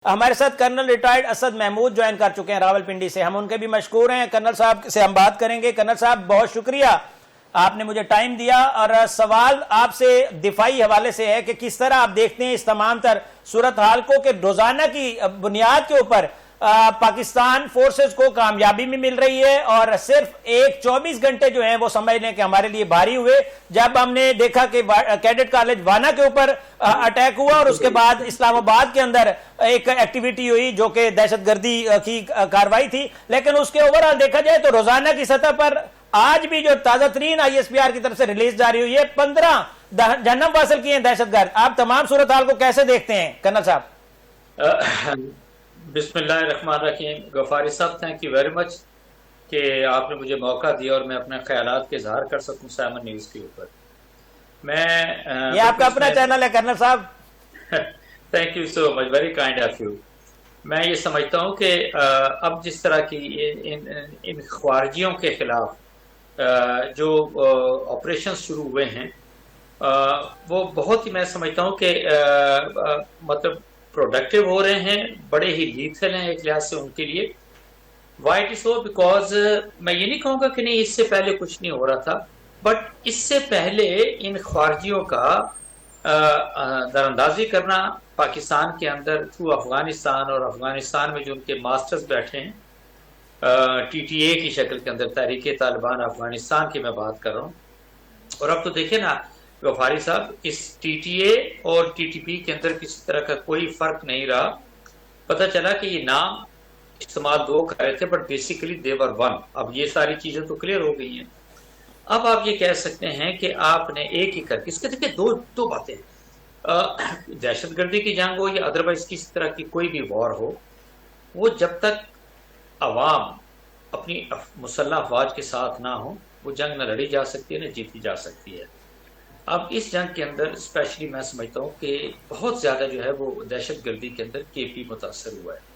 ہمارے ساتھ colonel retired Asad Mahmood join کر چکے ہیں راولپنڈی سے. ہم ان کے بھی مشکور ہیں. کرنل صاحب سے ہم بات کریں گے. کرنل صاحب بہت شکریہ, آپ نے مجھے ٹائم دیا, اور سوال آپ سے دفاعی حوالے سے ہے کہ کس طرح آپ دیکھتے ہیں اس تمام تر صورتحال کو کہ روزانہ کی بنیاد کے اوپر پاکستان فورسز کو کامیابی میں مل رہی ہے, اور صرف ایک 24 گھنٹے جو ہیں وہ سمجھ لیں کہ ہمارے لیے بھاری ہوئے جب ہم نے دیکھا کہ کیڈٹ کالج وانا کے اوپر اٹیک ہوا, اور اس کے بعد اسلام آباد کے اندر ایک ایکٹیویٹی ہوئی جو کہ دہشت گردی کی کاروائی تھی. لیکن اس کے اوورآل دیکھا جائے تو روزانہ کی سطح پر آج بھی جو تازہ ترین آئی ایس پی آر کی طرف سے ریلیز جاری ہوئی ہے 15 جہنم حاصل کیے ہیں دہشت گرد. آپ تمام صورتحال کو کیسے دیکھتے ہیں کرنل صاحب؟ بسم اللہ الرحمن الرحیم. غفاری صاحب تھینک یو ویری مچ کہ آپ نے مجھے موقع دیا اور میں اپنے خیالات کے اظہار کر سکوں سائمن نیوز کے اوپر. یہ آپ کا اپنا چینل ہے کرنل صاحب. Thank you so much, very kind of you. میں یہ سمجھتا ہوں کہ اب جس طرح کی ان خارجیوں کے خلاف جو آپریشن شروع ہوئے ہیں وہ بہت ہی میں سمجھتا ہوں کہ مطلب پروڈکٹیو ہو رہے ہیں, بڑے ہی لیتھل ہیں ایک لحاظ سے ان کے لیے. Why it is so because میں یہ نہیں کہوں گا کہ نہیں اس سے پہلے کچھ نہیں ہو رہا تھا, بٹ اس سے پہلے ان خارجیوں کا در اندازی کرنا پاکستان کے اندر تھرو افغانستان, اور افغانستان میں جو ان کے ماسٹرز بیٹھے ہیں ٹی ٹی اے کی شکل کے اندر, تحریک طالبان افغانستان کی میں بات کر رہا ہوں. اور اب تو دیکھیں نا غفاری صاحب, اس ٹی ٹی اے اور ٹی ٹی پی کے اندر کسی طرح کا کوئی فرق نہیں رہا. پتہ چلا کہ یہ نام استعمال دو کر رہے تھے but basically they were one. اب یہ ساری چیزیں تو کلیئر ہو گئی ہیں. اب آپ یہ کہہ سکتے ہیں کہ آپ نے ایک ہی کر کے اس کے دیکھیں دو باتیں, دہشت گردی کی جنگ ہو یا ادروائز کسی طرح کی کوئی بھی وار ہو, وہ جب تک عوام اپنی مسلح افواج کے ساتھ نہ ہو وہ جنگ نہ لڑی جا سکتی ہے نہ جیتی جا سکتی ہے. اب اس جنگ کے اندر اسپیشلی میں سمجھتا ہوں کہ بہت زیادہ جو ہے وہ دہشت گردی کے اندر کے پی متاثر ہوا ہے.